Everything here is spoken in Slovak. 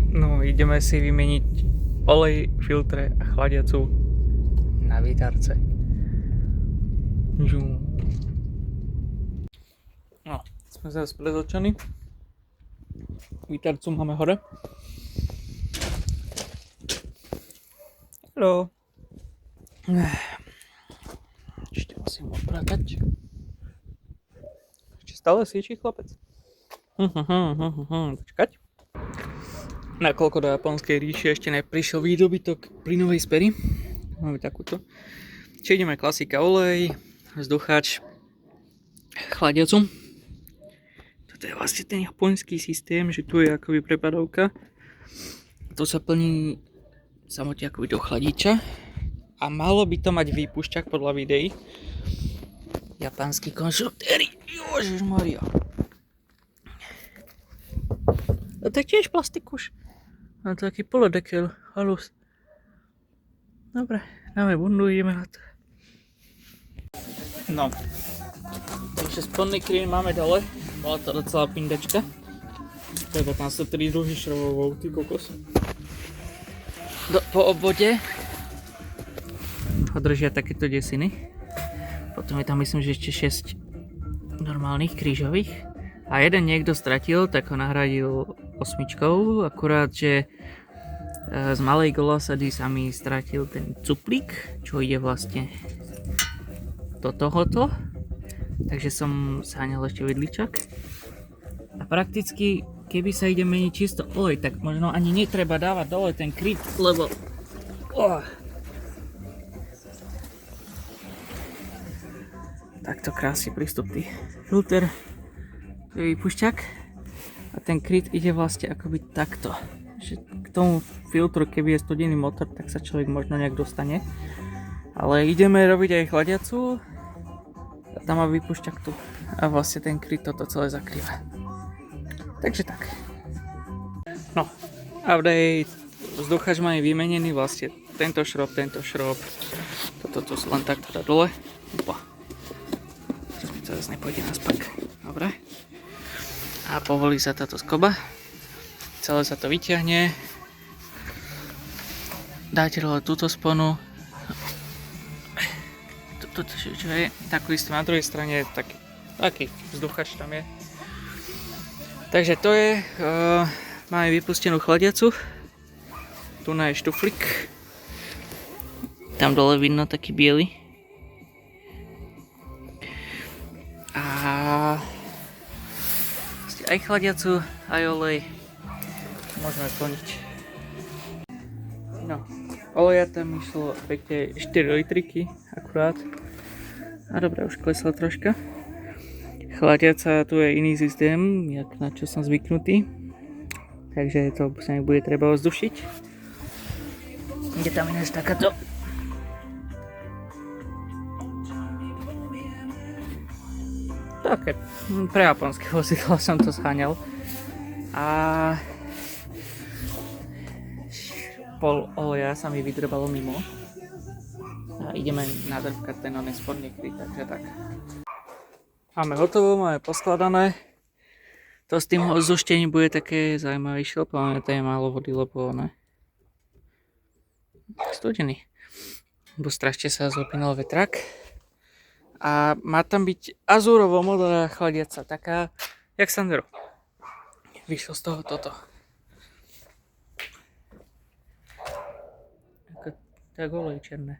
No, ideme si vymeniť olej, filtre a chladiacu na výtarce. No, sme zase predočení. Výtarcu máme hore. Hello. Ešte musím odpratať. Ešte stále sviečí chlapec. Počkať. Nakoľko do japonskej ríše ešte neprišiel výdobytok plynovej spery. Máme takúto. Čiže ideme klasika olej, vzduchač, chladiacu. Toto je vlastne ten japonský systém, že tu je akoby prepadovka. To sa plní samotne akoby do chladiča. A malo by to mať výpušťak podľa videí. Japanskí konštruktéri. Ježišmaria. A to je tiež plastikuš. Mám to taký polodekel, halus. Dobre, dáme bundu, ideme na to. No. Takže spodný krím máme dole. Bola to docela pindačka. Teda tam sú 3 druhy šroubov, ty kokos. Po obvode ho držia takéto desiny. Potom je tam myslím, že ešte 6 normálnych krížových. A jeden niekto stratil, tak ho nahradil 8, akurát, že z malej golosady sa mi stratil ten cuplík, čo ide vlastne do tohoto. Takže som sáňal ešte vidličak. A prakticky, keby sa ide meniť čisto olej, tak možno ani netreba dávať dole ten kryt, lebo... Takto krásny prístupný filter, výpušťak. A ten kryt ide vlastne akoby takto. Že k tomu filtru, keby je studený motor, tak sa človek možno nejak dostane. Ale ideme robiť aj chladiacu. A tam má výpušťak tu. A vlastne ten kryt toto celé zakrýva. Takže tak. No, update. Vzduchač máme vymenený vlastne tento šrob. Toto tu len tak teda dole. Opa. To zase nepôjde na spak. Dobre. A povolí sa táto skoba. Celé sa to vyťahne. Dáte dole túto sponu. Čo je? Takú istú na druhej strane. Taký vzduchač tam je. Takže to je. Máme vypustenú chladiacu. Tu je štuflik. Tam dole vidno taký biely. A aj chladiacu, aj olej môžeme plniť. No, oleja tam išlo pekne 4 litriky akurát. A dobre, už klesla troška. Chladiaca, tu je iný systém, jak na čo som zvyknutý. Takže to sa nebude treba ozdušiť. Ide tam ináč takáto. Také, pre japonské vozidlo som to zháňal. A pol oleja sa mi vydrbalo mimo. A ideme nadrvkať ten oný spodný kryt, takže tak. Máme hotovo, máme poskladané. To s tým ozuštením bude také zaujímavejšie, lebo to je málo vody, lebo ne. Studený. Bo strašne sa zopínal vetrak. A má tam byť azúrovo modrá chladiaca, taká jak Sandero. Vyšlo z toho toto. Tak olej černé.